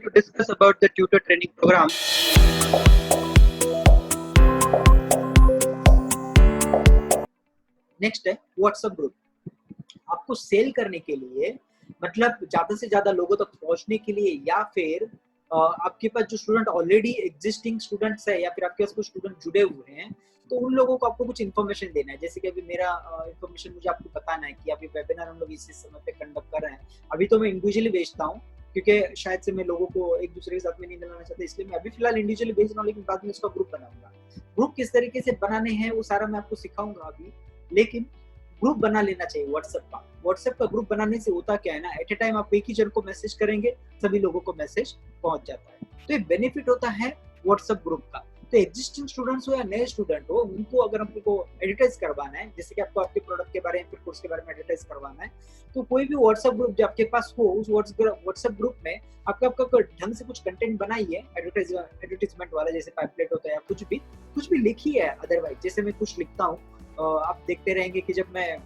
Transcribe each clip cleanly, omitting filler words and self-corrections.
to discuss about the tutor training program. Next है WhatsApp group. आपको cell करने के लिए, मतलब ज्यादा से ज्यादा लोगों तक पहुंचने के लिए, या फिर आपके पास जो स्टूडेंट ऑलरेडी एग्जिस्टिंग स्टूडेंट्स है या फिर आपके पास कुछ स्टूडेंट जुड़े हुए हैं, तो उन लोगों को आपको कुछ इन्फॉर्मेशन देना है। जैसे कि अभी मेरा इन्फॉर्मेशन मुझे आपको बताना है कि अभी वेबिनार हम लोग इसी समय पे कंडक्ट कर रहे हैं। अभी तो मैं इंडिविजुअली भेजता हूँ क्योंकि शायद से मैं लोगों को एक दूसरे के साथ में नहीं मिलाना चाहता, इसलिए मैं अभी फिलहाल इंडिविजुअली भेज रहा हूँ, लेकिन बाद में इसका ग्रुप बनाऊंगा। ग्रुप किस तरीके से बनाने हैं वो सारा मैं आपको सिखाऊंगा अभी, लेकिन ग्रुप बना लेना चाहिए व्हाट्सएप का। व्हाट्सएप का ग्रुप बनाने से होता क्या है ना, एट ए टाइम आप एक ही जन को मैसेज करेंगे, सभी लोगों को मैसेज पहुंच जाता है। तो ये बेनिफिट होता है व्हाट्सएप ग्रुप का। तो एग्जिस्टिंग स्टूडेंट्स हो या नए स्टूडेंट हो, उनको अगर आपको एडवर्टाइज करवाना है, जैसे कि आपको आपके प्रोडक्ट के बारे में फिर कोर्स के बारे में एडवर्टाइज करवाना है, तो कोई भी व्हाट्सएप ग्रुप जो आपके पास हो, उस व्हाट्सएप ग्रुप में आपका ढंग से कुछ कंटेंट बनाइए एडवर्टाइजमेंट वाला, जैसे पैम्पलेट होता है या कुछ भी लिखिए। अदरवाइज जैसे मैं कुछ लिखता हूँ, आप देखते रहेंगे कि जब मैं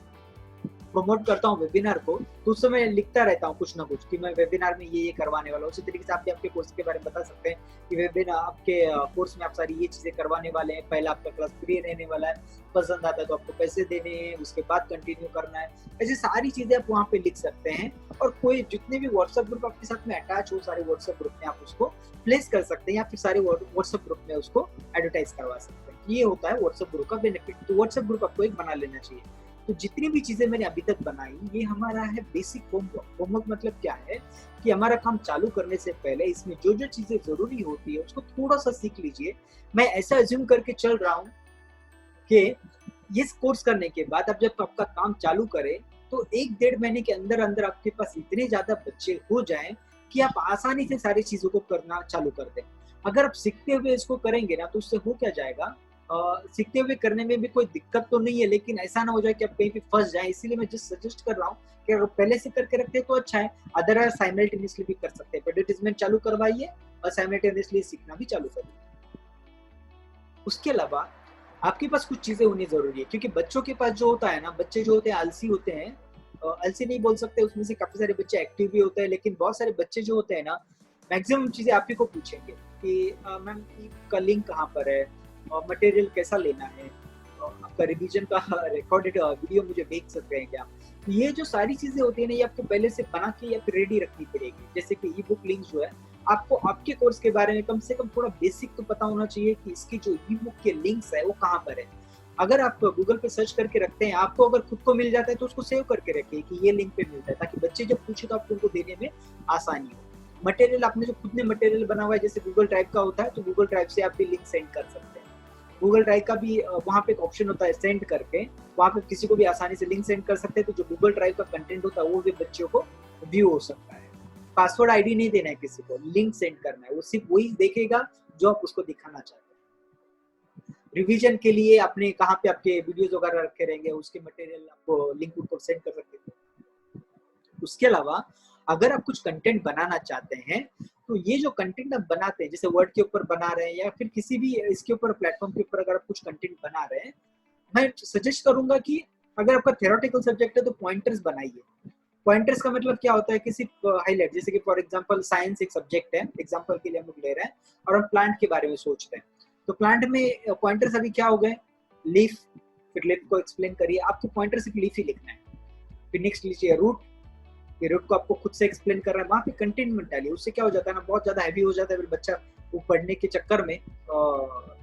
प्रमोट करता हूँ वेबिनार को, तो उस समय लिखता रहता हूँ कुछ ना कुछ कि मैं वेबिनार में ये करवाने वाला हूँ। उसी तरीके से आप भी आपके कोर्स के बारे में बता सकते हैं कि वेबिनार आपके कोर्स में आप सारी ये चीजें करवाने वाले हैं। पहला आपका क्लास फ्री रहने वाला है, पसंद आता है तो आपको पैसे देने हैं, उसके बाद कंटिन्यू करना है। ऐसी सारी चीजें आप वहाँ पे लिख सकते हैं। और कोई जितने भी व्हाट्सएप ग्रुप आपके साथ में अटैच हो, सारे व्हाट्सएप ग्रुप में आप उसको प्लेस कर सकते हैं या फिर सारे व्हाट्सएप ग्रुप में उसको एडवर्टाइज करवा सकते हैं। ये होता है व्हाट्सएप ग्रुप का बेनिफिट। तो व्हाट्सएप ग्रुप आपको एक बना लेना चाहिए। तो जितनी भी चीजें मैंने अभी तक बनाई, ये हमारा है बेसिक होमवर्क। होमवर्क मतलब क्या है कि हमारा काम चालू करने से पहले इसमें जो जो चीजें जरूरी होती है उसको थोड़ा सा सीख लीजिए। मैं ऐसा अज्यूम करके चल रहा हूँ कि इस कोर्स करने के बाद अब जब आपका काम चालू करे, तो 1-1.5 महीने के अंदर अंदर आपके पास इतने ज्यादा बच्चे हो जाएं कि आप आसानी से सारी चीजों को करना चालू कर दें। अगर आप सीखते हुए इसको करेंगे ना, तो उससे हो क्या जाएगा, सीखते हुए करने में भी कोई दिक्कत तो नहीं है, लेकिन ऐसा ना हो जाए कि आप कहीं पे फंस जाए। इसीलिए मैं जस्ट सजेस्ट कर रहा हूँ कि अगर पहले से करके रखते हैं तो अच्छा है, अदरवाइज साइमल्टेनियसली भी कर सकते हैं। एडवर्टाइजमेंट चालू करवाइए और साइमल्टेनियसली सीखना भी चालू करिए। उसके अलावा आपके पास कुछ चीजें होनी जरूरी है, क्योंकि बच्चों के पास जो होता है ना, बच्चे जो होते हैं आलसी होते हैं। आलसी नहीं बोल सकते, उसमें से काफी सारे बच्चे एक्टिव भी होते हैं, लेकिन बहुत सारे बच्चे जो होते हैं ना, मैक्सिमम चीजें आप ही को पूछेंगे कि मैम का लिंक कहाँ पर है, मटेरियल कैसा लेना है, आपका रिवीजन का रिकॉर्डेड वीडियो मुझे भेज सकते हैं क्या। ये जो सारी चीजें होती है ना, ये आपको पहले से बना के या फिर रेडी रखनी पड़ेगी। जैसे कि ई बुक लिंक जो है, आपको आपके कोर्स के बारे में कम से कम थोड़ा बेसिक तो पता होना चाहिए कि इसकी जो ई बुक के लिंक्स है वो कहाँ पर है। अगर आप गूगल पे सर्च करके रखते हैं, आपको अगर खुद को मिल जाता है तो उसको सेव करके रखिए कि ये लिंक पे मिलता है, ताकि बच्चे जब पूछे तो आपको उनको देने में आसानी हो। मटेरियल आपने जो खुद ने मटेरियल बना हुआ है, जैसे गूगल ड्राइव का होता है, तो गूगल ड्राइव से आप भी लिंक सेंड कर सकते हैं। गूगल ड्राइव का भी वहाँ पे एक ऑप्शन होता है सेंड करके, वहाँ पे किसी को भी आसानी से लिंक सेंड कर सकते हैं। तो जो गूगल ड्राइव का कंटेंट होता है वो भी बच्चों को व्यू हो सकता है। पासवर्ड आईडी नहीं देना है किसी को, लिंक सेंड करना है, वो सिर्फ वही देखेगा जो आप उसको दिखाना चाहते हैं। रिवीजन के लिए आपने कहाँ पे आपके वीडियोज वगैरह रखे रहेंगे, उसके मटेरियल आपको लिंक उनको सेंड कर सकते हैं। उसके अलावा अगर आप कुछ कंटेंट बनाना चाहते हैं, तो ये जो कंटेंट आप बनाते हैं, जैसे वर्ड के ऊपर बना रहे हैं या फिर किसी भी इसके ऊपर प्लेटफॉर्म के ऊपर अगर आप कुछ कंटेंट बना रहे हैं, मैं सजेस्ट करूंगा कि अगर आपका थ्योरेटिकल सब्जेक्ट है तो पॉइंटर्स बनाइए। पॉइंटर्स का मतलब क्या होता है कि सिर्फ हाईलाइट, जैसे कि फॉर एग्जांपल साइंस एक सब्जेक्ट है, एग्जांपल के लिए हम लोग ले रहे हैं और हम प्लांट के बारे में सोचते हैं, तो प्लांट में पॉइंटर्स अभी क्या हो गए, लीफ, फिर लीफ को एक्सप्लेन करिए। आपको पॉइंटर सिर्फ लीफ ही लिखना है। फिर नेक्स्ट लीजिए रूट, ये रूट को आपको खुद से एक्सप्लेन कर रहा है, वहाँ पे कंटेंट मत डालिए। उससे क्या हो जाता है ना, बहुत ज्यादा हैवी हो जाता है, फिर बच्चा वो पढ़ने के चक्कर में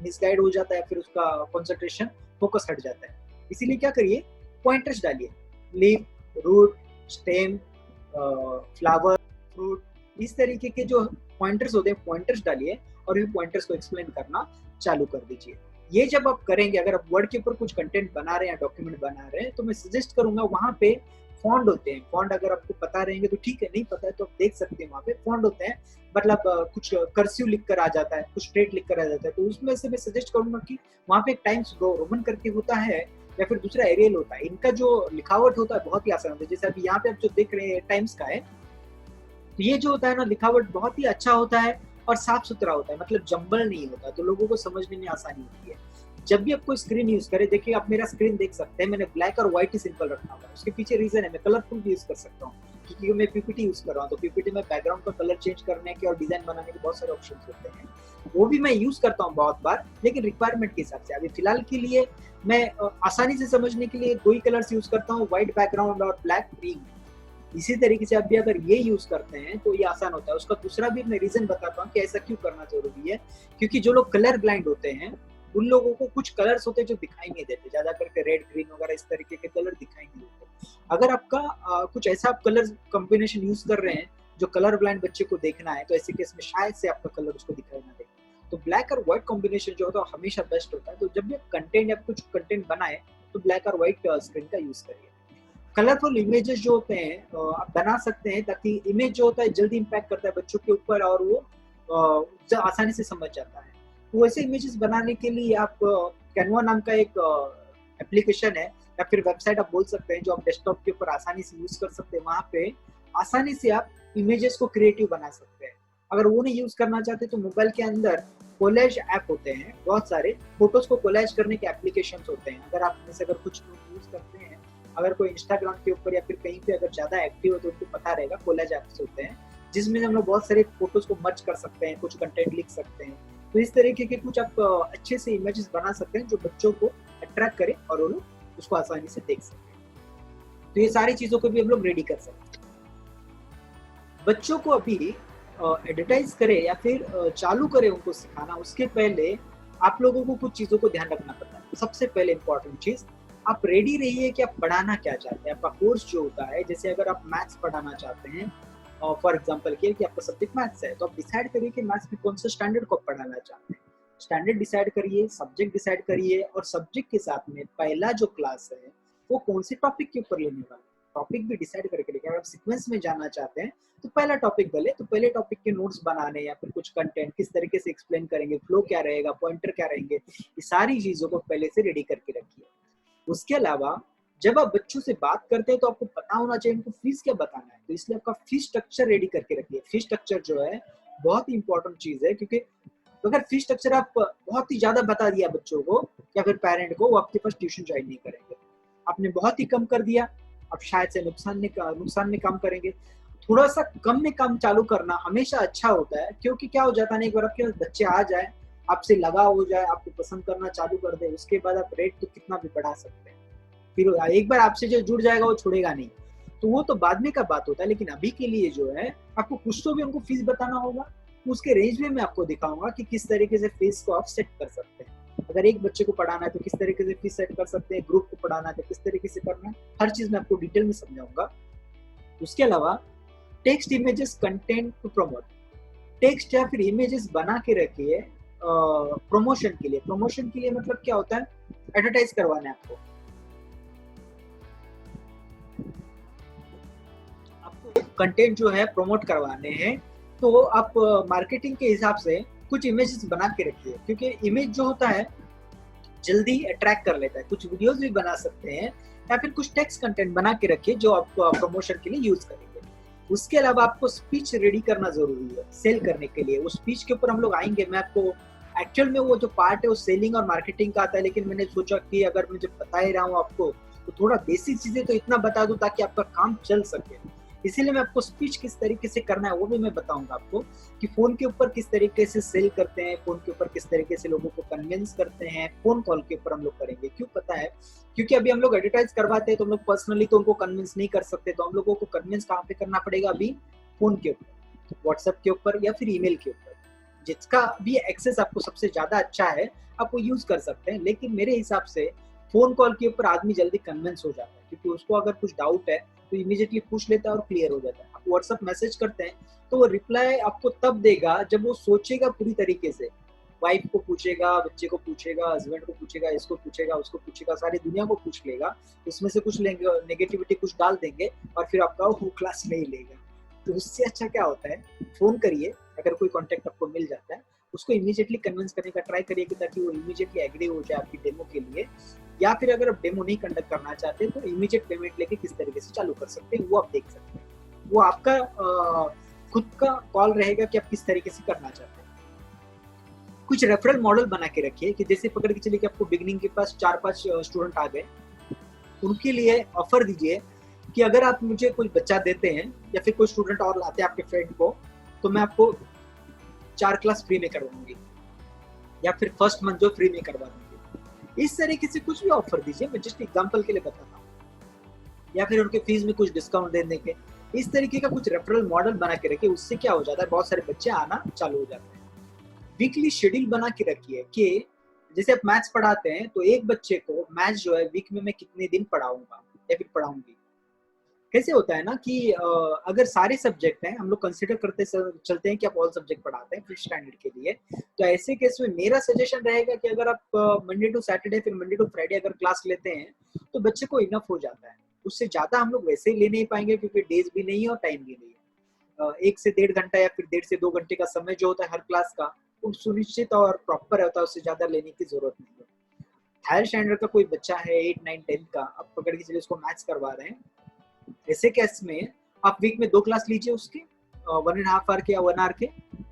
मिसगाइड हो जाता है, फिर उसका कंसंट्रेशन फोकस हट जाता है। इसीलिए क्या करिए, पॉइंटर्स डालिए, leaf, root, stem, flower, fruit, इस तरीके के जो पॉइंटर्स होते हैं पॉइंटर्स डालिए और ये पॉइंटर्स को एक्सप्लेन करना चालू कर दीजिए। ये जब आप करेंगे, अगर आप वर्ड के ऊपर कुछ कंटेंट बना रहे हैं, डॉक्यूमेंट बना रहे हैं, तो मैं सजेस्ट करूंगा वहाँ पे फॉन्ट होते हैं। फॉन्ट अगर आपको पता रहेंगे तो ठीक है, नहीं पता है तो आप देख सकते हैं, वहाँ पे फॉन्ट होते हैं, मतलब कुछ कर्सिव लिख कर आ जाता है, कुछ स्ट्रेट लिख कर आ जाता है। तो उसमें से मैं सजेस्ट करूंगा कि वहाँ पे एक टाइम्स रोमन करके होता है या फिर दूसरा एरियल होता है। इनका जो लिखावट होता है बहुत ही आसान होता है। जैसे अभी यहाँ पे आप जो देख रहे हैं टाइम्स का है, तो ये जो होता है ना, लिखावट बहुत ही अच्छा होता है और साफ सुथरा होता है, मतलब जंबल नहीं होता, तो लोगों को समझने में आसानी होती है। जब भी आप कोई स्क्रीन यूज करें, देखिए आप मेरा स्क्रीन देख सकते हैं, मैंने ब्लैक और व्हाइट ही सिंपल रखा हुआ है। उसके पीछे रीजन है, मैं कलरफुल भी यूज कर सकता हूँ। क्योंकि मैं पीपीटी यूज कर रहा हूँ, तो पीपीटी में बैकग्राउंड का कलर चेंज करने के और डिजाइन बनाने के बहुत सारे ऑप्शन होते हैं, वो भी मैं यूज करता हूँ बहुत बार, लेकिन रिक्वायरमेंट के हिसाब से। अभी फिलहाल के लिए मैं आसानी से समझने के लिए 2 ही कलर्स यूज करता हूँ, व्हाइट बैकग्राउंड और ब्लैक ग्रीन। इसी तरीके से आप भी अगर ये यूज करते हैं तो ये आसान होता है। उसका दूसरा भी मैं रीजन बताता हूँ कि ऐसा क्यों करना जरूरी है, क्योंकि जो लोग कलर ब्लाइंड होते हैं उन लोगों को कुछ कलर्स होते हैं जो दिखाई नहीं देते, ज्यादा करके रेड ग्रीन वगैरह इस तरीके के कलर दिखाई नहीं देते। अगर आपका कुछ ऐसा आप कलर कॉम्बिनेशन यूज कर रहे हैं जो कलर ब्लाइंड बच्चे को देखना है, तो ऐसे केस में शायद से आपका कलर उसको दिखाई ना दे। तो ब्लैक और व्हाइट कॉम्बिनेशन जो होता है हमेशा बेस्ट होता है। तो जब भी कंटेंट या कुछ कंटेंट बनाए तो ब्लैक और व्हाइट स्क्रीन का यूज करिए। कलरफुल इमेजेस जो होते हैं आप बना सकते हैं, ताकि इमेज जो होता है जल्दी इम्पैक्ट करता है बच्चों के ऊपर और वो आसानी से समझ जाता है। तो वैसे इमेजेस बनाने के लिए आप कैनवा नाम का एक एप्लीकेशन है या फिर वेबसाइट आप बोल सकते हैं, जो आप डेस्कटॉप के ऊपर आसानी से यूज कर सकते हैं। वहाँ पे आसानी से आप इमेजेस को क्रिएटिव बना सकते हैं। अगर वो नहीं यूज करना चाहते तो मोबाइल के अंदर कोलैज ऐप होते हैं, बहुत सारे फोटोज को कोलैज करने के एप्लीकेशन होते हैं। अगर आप में से अगर कुछ लोग यूज करते हैं, अगर कोई इंस्टाग्राम के ऊपर या फिर कहीं पे अगर ज्यादा एक्टिव हो तो उनको पता रहेगा, कोलैज ऐप्स होते हैं जिसमें हम लोग बहुत सारे फोटोज को मर्ज कर सकते हैं, कुछ कंटेंट लिख सकते हैं। तो इस तरीके के कुछ आप अच्छे से इमेजेस बना सकते हैं जो बच्चों को अट्रैक्ट करे और वो लोग उसको आसानी से देख सकें। तो ये सारी चीजों को भी हम लोग रेडी कर सकते हैं। बच्चों को अभी एडवर्टाइज करें या फिर चालू करें उनको सिखाना, उसके पहले आप लोगों को कुछ चीजों को ध्यान रखना पड़ता है। तो सबसे पहले इंपॉर्टेंट चीज, आप रेडी रहिए कि आप पढ़ाना क्या चाहते हैं। आपका कोर्स जो होता है, जैसे अगर आप मैथ्स पढ़ाना चाहते हैं फॉर एग्जांपल कि आपका सब्जेक्ट मैथ्स है, तो आप डिसाइड करिए कि मैथ्स में कौन से स्टैंडर्ड को पढ़ाना चाहते हैं। स्टैंडर्ड डिसाइड करिए, सब्जेक्ट डिसाइड करिए, और सब्जेक्ट के साथ में पहला जो क्लास है वो कौन से टॉपिक के ऊपर लेने वाला है, टॉपिक भी डिसाइड करके लेके। अगर आप सीक्वेंस में जाना चाहते हैं तो पहला टॉपिक भले, तो पहले टॉपिक के नोट्स बनाने या फिर कुछ कंटेंट किस तरीके से एक्सप्लेन करेंगे, फ्लो क्या रहेगा, पॉइंटर क्या रहेंगे, ये सारी चीजों को पहले से रेडी करके रखिए। उसके अलावा जब आप बच्चों से बात करते हैं तो आपको पता होना चाहिए उनको फीस क्या बताना है, तो इसलिए आपका फीस स्ट्रक्चर रेडी करके रखिए। फीस स्ट्रक्चर जो है बहुत ही इंपॉर्टेंट चीज है, क्योंकि अगर फीस स्ट्रक्चर आप बहुत ही ज्यादा बता दिया बच्चों को या फिर पेरेंट को, वो आपके पास ट्यूशन ज्वाइन नहीं करेंगे। आपने बहुत ही कम कर दिया, अब शायद से नुकसान में काम करेंगे। थोड़ा सा कम में काम चालू करना हमेशा अच्छा होता है, क्योंकि क्या हो जाता है ना, एक बार आपके पास बच्चे आ जाए, आपसे लगाव हो जाए, आपको पसंद करना चालू कर दे, उसके बाद आप रेट तो कितना भी बढ़ा सकते हैं। फिर एक बार आपसे जो जुड़ जाएगा वो छोड़ेगा नहीं, तो वो तो बाद में का बात होता है। लेकिन अभी के लिए जो है आपको कुछ तो भी उनको फीस बताना होगा। उसके रेंज में मैं आपको दिखाऊंगा कि किस तरीके से फीस को आप सेट कर सकते हैं। अगर एक बच्चे को पढ़ाना है तो किस तरीके से फीस सेट कर सकते हैं, ग्रुप को पढ़ाना है तो किस तरीके से करना है, हर चीज मैं आपको डिटेल में समझाऊंगा। उसके अलावा text images content to promote, text या फिर इमेजेस बना के रखिए प्रमोशन के लिए। प्रमोशन के लिए मतलब क्या होता है, एडवर्टाइज करवाना है आपको कंटेंट जो है प्रमोट करवाने हैं, तो आप मार्केटिंग के हिसाब से कुछ इमेजेस बना के रखिए, क्योंकि इमेज जो होता है जल्दी अट्रैक्ट कर लेता है। कुछ वीडियोस भी बना सकते हैं या फिर कुछ टेक्स्ट कंटेंट बना के रखिए जो आप प्रमोशन के लिए यूज करेंगे। उसके अलावा आपको स्पीच रेडी करना जरूरी है सेल करने के लिए। उस स्पीच के ऊपर हम लोग आएंगे, मैं आपको एक्चुअल में वो जो पार्ट है वो सेलिंग और मार्केटिंग का आता है, लेकिन मैंने सोचा कि अगर मैं जब बता ही रहा हूँ आपको तो थोड़ा बेसिक चीजें तो इतना बता दूं ताकि आपका काम चल सके। इसीलिए मैं आपको स्पीच किस तरीके से करना है वो भी मैं बताऊंगा आपको, कि फोन के ऊपर किस तरीके से सेल करते हैं, फोन के ऊपर किस तरीके से लोगों को कन्विंस करते हैं। फोन कॉल के ऊपर हम लोग करेंगे, क्यों पता है, क्योंकि अभी हम लोग एडवर्टाइज करवाते हैं तो हम लोग पर्सनली तो उनको कन्विंस नहीं कर सकते, तो हम लोगों को कन्विंस कहाँ पे करना पड़ेगा, अभी फोन के ऊपर, व्हाट्सएप के ऊपर या फिर ईमेल के ऊपर। जिसका भी एक्सेस आपको सबसे ज्यादा अच्छा है आप वो यूज कर सकते हैं। लेकिन मेरे हिसाब से फोन कॉल के ऊपर आदमी जल्दी कन्विंस हो जाता है, क्योंकि उसको अगर कुछ डाउट है तो इमीडिएटली पूछ लेता है और क्लियर हो जाता है। आप व्हाट्सएप मैसेज करते हैं तो वो रिप्लाई आपको तब देगा जब वो सोचेगा पूरी तरीके से, वाइफ को पूछेगा, बच्चे को पूछेगा, हस्बैंड को पूछेगा, इसको पूछेगा, उसको पूछेगा, सारी दुनिया को पूछ लेगा, उसमें से कुछ लेंगे, नेगेटिविटी कुछ डाल देंगे और फिर आपका वो क्लास नहीं लेगा। तो उससे अच्छा क्या होता है, फोन करिए, अगर कोई कॉन्टेक्ट आपको मिल जाता है उसको इमीडिएटली कन्विंस करने का ट्राई करिए कि ताकि वो इमीडिएटली एग्री हो जाए आपकी डेमो के लिए। या फिर अगर आप डेमो नहीं कंडक्ट करना चाहते तो इमीडिएट पेमेंट लेके किस तरीके से चालू कर सकते हैं वो आप देख सकते हैं। वो आपका खुद का कॉल रहेगा कि आप किस तरीके से करना चाहते हैं। कुछ रेफरल मॉडल बना के रखिए कि जैसे पकड़ के चलिए कि आपको बिगिनिंग के पास 4-5 स्टूडेंट आ गए, उनके लिए ऑफर दीजिए कि अगर आप मुझे कोई बच्चा देते हैं या फिर कोई स्टूडेंट और लाते हैं आपके फ्रेंड को, तो मैं आपको 4 क्लास फ्री में करवाऊंगी या फिर फर्स्ट मंथ जो फ्री में करवा दूंगी। इस तरीके से कुछ भी ऑफर दीजिए, मैं जस्ट एग्जांपल के लिए बताता हूँ। या फिर उनके फीस में कुछ डिस्काउंट दे देंगे, इस तरीके का कुछ रेफरल मॉडल बना के रखिए। उससे क्या हो जाता है, बहुत सारे बच्चे आना चालू हो जाते हैं। वीकली शेड्यूल बना के रखिए कि जैसे आप मैथ्स पढ़ाते हैं तो एक बच्चे को मैथ्स जो है वीक में मैं कितने दिन पढ़ाऊंगा या फिर पढ़ाऊंगी। कैसे होता है ना कि अगर सारे सब्जेक्ट हैं, हम लोग कंसिडर करते चलते हैं कि आप ऑल सब्जेक्ट पढ़ाते हैं फिफ्थ स्टैंडर्ड के लिए, तो ऐसे केस में मेरा सजेशन रहेगा कि अगर आप मंडे टू सैटरडे फिर मंडे टू फ्राइडे अगर क्लास लेते हैं तो बच्चे को इनफ हो जाता है। उससे ज्यादा हम लोग वैसे ही ले नहीं पाएंगे क्योंकि डेज भी नहीं है और टाइम भी नहीं है। 1 से 1.5 घंटा या फिर 1.5 से 2 घंटे का समय जो होता है हर क्लास का, वो सुनिश्चित और प्रॉपर होता है, उससे ज्यादा लेने की जरूरत नहीं है। हायर स्टैंडर्ड का कोई बच्चा है 8, 9, 10 का, आप पकड़ के चलिए उसको मैथ्स करवा रहे हैं, ऐसे केस में आप वीक में 2 क्लास लीजिए उसके 1.5 आवर के या 1 आवर के,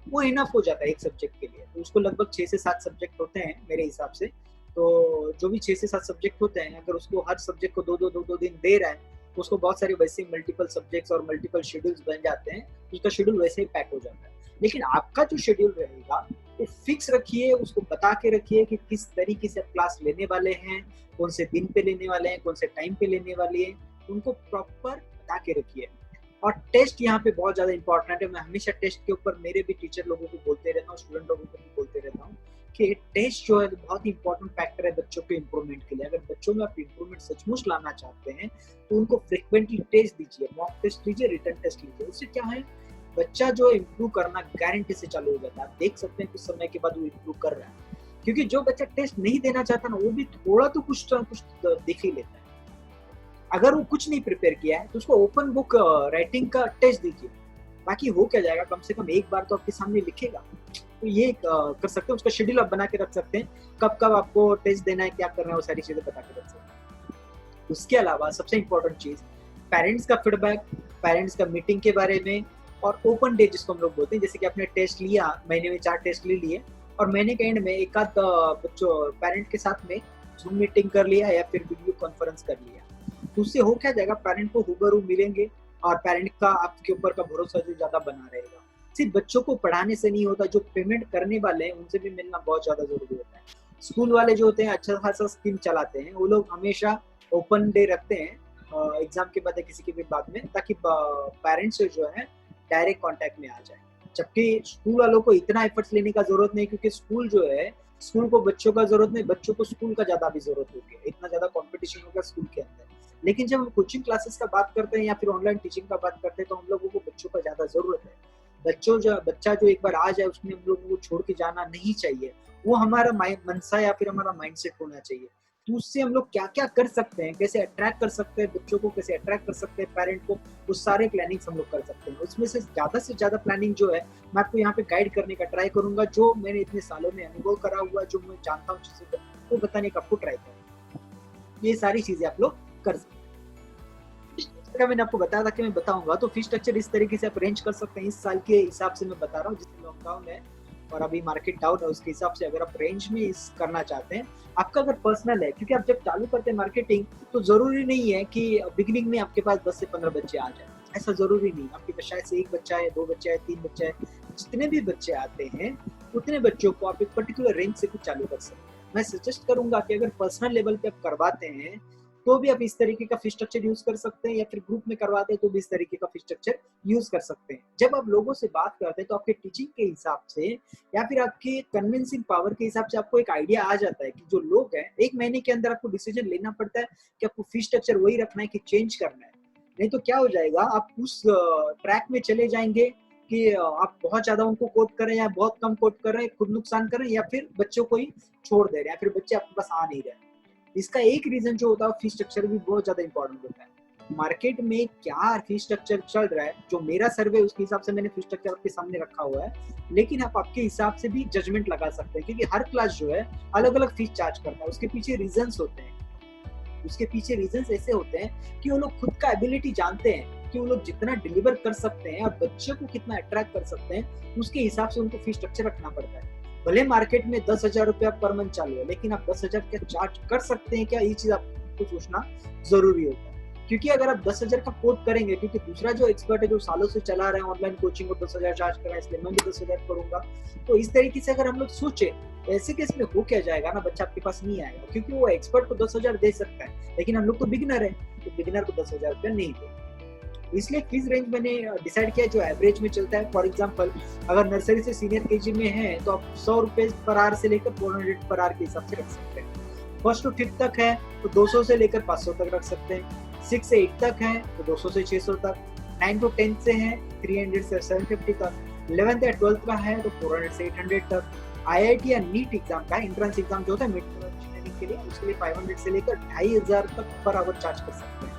वो इनफ हो जाता है एक सब्जेक्ट के लिए। तो उसको लगभग 6 से 7 सब्जेक्ट होते हैं मेरे हिसाब से। तो जो भी 6 से 7 सब्जेक्ट होते हैं, अगर उसको हर सब्जेक्ट को 2-2 दिन दे रहा है, तो उसको बहुत सारे वैसे मल्टीपल सब्जेक्ट्स और मल्टीपल शेड्यूल्स बन जाते हैं, उसका शेड्यूल वैसे ही पैक हो जाता है। लेकिन आपका जो शेड्यूल रहेगा वो फिक्स रखिए, उसको बता के रखिए कि किस तरीके से आप क्लास लेने वाले हैं, कौन से दिन पे लेने वाले हैं, कौन से टाइम पे लेने वाले हैं, उनको प्रॉपर बता के रखिए। और टेस्ट यहाँ पे बहुत ज्यादा इंपॉर्टेंट है। मैं हमेशा टेस्ट के ऊपर मेरे भी टीचर लोगों को बोलते रहता हूँ, स्टूडेंट लोगों को भी बोलते रहता हूँ कि टेस्ट जो है बहुत ही इंपॉर्टेंट फैक्टर है बच्चों के इंप्रूवमेंट के लिए। अगर बच्चों में आप इंप्रूवमेंट सचमुच लाना चाहते हैं तो उनको फ्रिक्वेंटली टेस्ट दीजिए, मॉक टेस्ट लीजिए, रिटर्न टेस्ट लीजिए। उससे क्या है, बच्चा जो इम्प्रूव करना गारंटी से चालू हो जाता है। आप देख सकते हैं कुछ समय के बाद वो इम्प्रूव कर रहा है, क्योंकि जो बच्चा टेस्ट नहीं देना चाहता ना, वो भी थोड़ा तो कुछ दिख ही लेता है। अगर वो कुछ नहीं प्रिपेयर किया है तो उसको ओपन बुक राइटिंग का टेस्ट दीजिए, बाकी हो क्या जाएगा, कम से कम एक बार तो आपके सामने लिखेगा। तो ये कर सकते हैं, उसका शेड्यूल आप बना के रख सकते हैं, कब कब आपको टेस्ट देना है, क्या करना है, वो सारी चीजें बता के रख सकते हैं। उसके अलावा सबसे इंपॉर्टेंट चीज, पेरेंट्स का फीडबैक, पेरेंट्स का मीटिंग के बारे में, और ओपन डे जिसको हम लोग बोलते हैं। जैसे कि आपने टेस्ट लिया, महीने में 4 टेस्ट ले लिए, और महीने के एंड में एक आध बच्चों पेरेंट के साथ में जूम मीटिंग कर लिया या फिर वीडियो कॉन्फ्रेंस कर लिया। तो उससे हो क्या जाएगा, पेरेंट को रूबरू मिलेंगे और पेरेंट का आपके ऊपर का भरोसा जो ज्यादा बना रहेगा। सिर्फ बच्चों को पढ़ाने से नहीं होता, जो पेमेंट करने वाले हैं उनसे भी मिलना बहुत ज्यादा जरूरी होता है। स्कूल वाले जो होते हैं अच्छा खासा स्कीम चलाते हैं, वो लोग हमेशा ओपन डे रखते हैं एग्जाम के बाद या किसी के भी बाद में, ताकि पेरेंट्स जो है डायरेक्ट कांटेक्ट में आ जाए। जबकि स्कूल वालों को इतना एफर्ट्स लेने का जरूरत नहीं, क्योंकि स्कूल जो है, स्कूल को बच्चों का जरूरत नहीं, बच्चों को स्कूल का ज्यादा भी जरूरत होती है। इतना ज्यादा कंपटीशन होगा स्कूल के अंदर। लेकिन जब हम कोचिंग क्लासेस का बात करते हैं या फिर ऑनलाइन टीचिंग का बात करते हैं, तो हम लोगों को बच्चों का ज्यादा जरूरत है। बच्चा जो एक बार आ जाए, उसमें हम लोगों को छोड़ के जाना नहीं चाहिए। वो हमारा मनसा या फिर हमारा माइंडसेट होना चाहिए। तो उससे हम लोग क्या क्या कर सकते हैं, कैसे अट्रैक्ट कर सकते हैं बच्चों को, कैसे अट्रैक्ट कर सकते हैं पेरेंट को, वो सारे प्लानिंग्स हम लोग कर सकते हैं। उसमें से ज्यादा प्लानिंग जो है मैं आपको यहाँ पे गाइड करने का ट्राई करूंगा, जो मैंने इतने सालों में अनुभव करा हुआ, जो मैं जानता हूँ चीजों को, वो बताने का आपको ट्राई करूंगा। ये सारी चीजें आप लोग कर सकते हैं। मैंने आपको बताया था कि मैं बताऊंगा, तो फीस स्ट्रक्चर इस तरीके से आप अरेंज कर सकते हैं। इस साल के हिसाब से मैं बता रहा हूँ, जिससे लॉकडाउन है और अभी मार्केट डाउन है, उसके हिसाब से अगर आप रेंज में इस करना चाहते हैं। आपका अगर पर्सनल है, क्योंकि आप जब चालू करते हैं मार्केटिंग, तो जरूरी नहीं है कि बिगिनिंग में आपके पास 10 से 15 बच्चे आ जाए, ऐसा जरूरी नहीं। आपके पास शायद से 1 बच्चा है, 2 बच्चे है, 3 बच्चे है, जितने भी बच्चे आते हैं उतने बच्चों को आप एक पर्टिकुलर रेंज से कुछ चालू कर सकते हैं। मैं सजेस्ट करूंगा कि अगर पर्सनल लेवल पे आप करवाते हैं तो भी आप इस तरीके का फीस स्ट्रक्चर यूज कर सकते हैं, या फिर ग्रुप में करवाते हैं तो भी इस तरीके का फीस स्ट्रक्चर यूज कर सकते हैं। जब आप लोगों से बात करते हैं तो आपके टीचिंग के हिसाब से या फिर आपके कन्विंसिंग पावर के हिसाब से आपको एक आइडिया आ जाता है कि जो लोग हैं, 1 महीने के अंदर आपको डिसीजन लेना पड़ता है कि आपको फीस स्ट्रक्चर वही रखना है कि चेंज करना है। नहीं तो क्या हो जाएगा, आप उस ट्रैक में चले जाएंगे कि आप बहुत ज्यादा उनको कोट करें या बहुत कम कोट कर रहे हैं, खुद नुकसान कर रहे हैं, या फिर बच्चों को ही छोड़ दे रहे हैं, फिर बच्चे आपके पास आ नहीं रहे। इसका एक रीजन जो होता है, फीस स्ट्रक्चर भी बहुत ज्यादा इंपॉर्टेंट होता है। मार्केट में क्या फीस स्ट्रक्चर चल रहा है, जो मेरा सर्वे उसके हिसाब से मैंने फीस स्ट्रक्चर आपके सामने रखा हुआ है, लेकिन आप आपके हिसाब से भी जजमेंट लगा सकते हैं, क्योंकि हर क्लास जो है अलग अलग फीस चार्ज करता है। उसके पीछे रीजंस होते हैं, उसके पीछे रीजंस ऐसे होते हैं कि वो लोग खुद का एबिलिटी जानते हैं कि वो लोग जितना डिलीवर कर सकते हैं और बच्चे को कितना अट्रैक्ट कर सकते हैं, उसके हिसाब से उनको फीस स्ट्रक्चर रखना पड़ता है। भले मार्केट में 10,000 रुपया पर मंथ चालू है, लेकिन आप 10,000 क्या चार्ज कर सकते हैं क्या, ये चीज आपको सोचना जरूरी होता है। क्योंकि अगर आप 10,000 का कोट करेंगे, क्योंकि दूसरा जो एक्सपर्ट है जो सालों से चला रहा है ऑनलाइन कोचिंग को 10,000 चार्ज कर रहा है, इसलिए मैं भी 10,000 करूंगा। तो इस तरीके से अगर हम लोग सोचे, ऐसे केस में हो क्या जाएगा ना, बच्चा आपके पास नहीं आएगा, क्योंकि वो एक्सपर्ट को 10,000 दे सकता है, लेकिन हम लोग तो बिगिनर है, तो बिगिनर को 10,000 रुपया नहीं दे। इसलिए फीस रेंज मैंने डिसाइड किया जो एवरेज में चलता है। फॉर एग्जांपल अगर नर्सरी से सीनियर केजी में है तो आप 100 रुपए पर आवर से लेकर 400 पर आवर के हिसाब से रख सकते हैं। फर्स्ट टू फिफ्थ तक है तो 200 से लेकर 500 तक रख सकते हैं। 6 से 8 तक है तो 200 से 600 तक। 9 टू 10 से है 300 से 750 तक। 11th या 12th का है तो 400 से 800 तक। IIT या नीट एग्जाम का एंट्रेंस एग्जाम जो होता है मिड इंजीनियरिंग के लिए, उसके लिए 500 से लेकर 2500 तक पर आवर चार्ज कर सकते हैं।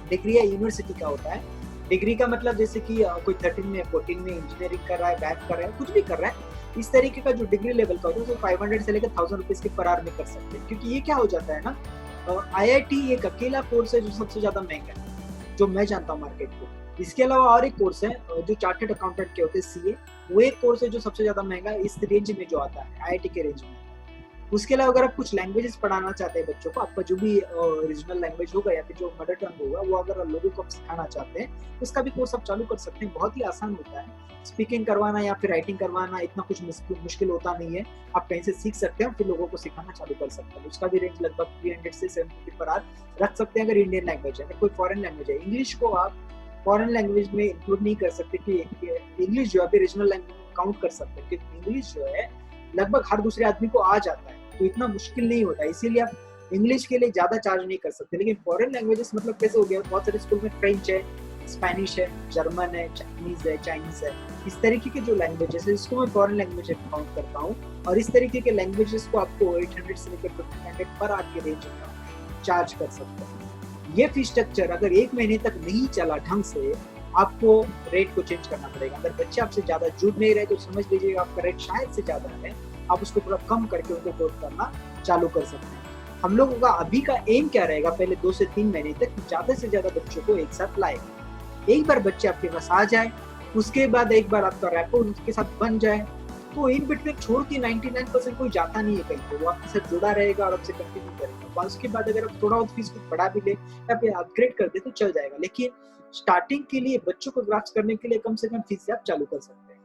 डिग्री या यूनिवर्सिटी का होता है। डिग्री का मतलब जैसे कि कोई 13 में 14 में इंजीनियरिंग कर रहा है, बैच कर रहा है, कुछ भी कर रहा है, इस तरीके का जो डिग्री लेवल का होता है वो 500 से लेकर 1000 रुपीज के पर आवर में कर सकते हैं। क्योंकि ये क्या हो जाता है ना, IIT एक अकेला कोर्स है जो सबसे ज्यादा महंगा है, जो मैं जानता हूँ मार्केट को। इसके अलावा और एक कोर्स है जो चार्टर्ड अकाउंटेंट के होते हैं CA, वो एक कोर्स है जो सबसे ज्यादा महंगा है इस रेंज में जो आता है IIT के रेंज में। उसके अलावा अगर आप कुछ लैंग्वेजेस पढ़ाना चाहते हैं बच्चों को, आपका जो भी रीजनल लैंग्वेज होगा या फिर जो मदर टंग होगा वो अगर लोगों को आप सिखाना चाहते हैं, उसका भी कोर्स आप चालू कर सकते हैं। बहुत ही आसान होता है, स्पीकिंग करवाना या फिर राइटिंग करवाना इतना कुछ मुश्किल होता नहीं है। आप कहीं से सीख सकते हैं फिर लोगों को सिखाना चालू कर सकते हैं। उसका भी रेंज लगभग 300 से 750 पर आवर रख सकते हैं अगर इंडियन लैंग्वेज है। अगर कोई फॉरेन लैंग्वेज है, इंग्लिश को आप फॉरेन लैंग्वेज में इंक्लूड नहीं कर सकते कि इंग्लिश जो है रीजनल लैंग्वेज काउंट कर सकते हैं, क्योंकि इंग्लिश जो है लगभग हर दूसरे आदमी को आ जाता है, तो इतना मुश्किल नहीं होता, इसीलिए आप इंग्लिश के लिए ज्यादा चार्ज नहीं कर सकते। लेकिन फॉरेन लैंग्वेजेस मतलब कैसे हो गया, बहुत सारे स्कूल में फ्रेंच है, स्पेनिश है, जर्मन है, चाइनीज है, इस तरीके के जो लैंग्वेजेस है इसको मैं फॉरेन लैंग्वेज काउंट करता हूँ। और इस तरीके के लैंग्वेजेस को आपको 800 से लेकर 1500 पर आवर के रेंज में चार्ज कर सकते हैं। ये फीस स्ट्रक्चर अगर 1 महीने तक नहीं चला ढंग से, आपको रेट को चेंज करना पड़ेगा। अगर बच्चे आपसे ज्यादा जुड़ नहीं रहे तो समझ लीजिएगा आपका रेट शायद से ज्यादा है, आप उसको थोड़ा कम करके उनको कोर्स करना चालू कर सकते हैं। हम लोगों का अभी का एम क्या रहेगा, पहले 2 से 3 महीने तक ज्यादा से ज्यादा बच्चों को एक साथ लाएगा। एक बार बच्चे आपके पास आ जाए, उसके बाद एक बार आपका रैपो उसके साथ बन जाए, तो इन बिटवीन छोड़ के 99% कोई जाता नहीं है कहीं पे, वो आपके साथ जुड़ा रहेगा और आपसे कंटिन्यू करेगा। उसके बाद अगर आप थोड़ा और फीस कुछ बढ़ा भी ले या फिर अपग्रेड कर दे तो चल जाएगा, लेकिन स्टार्टिंग के लिए बच्चों को ग्रास्प करने के लिए कम से कम फीस से आप चालू कर सकते हैं।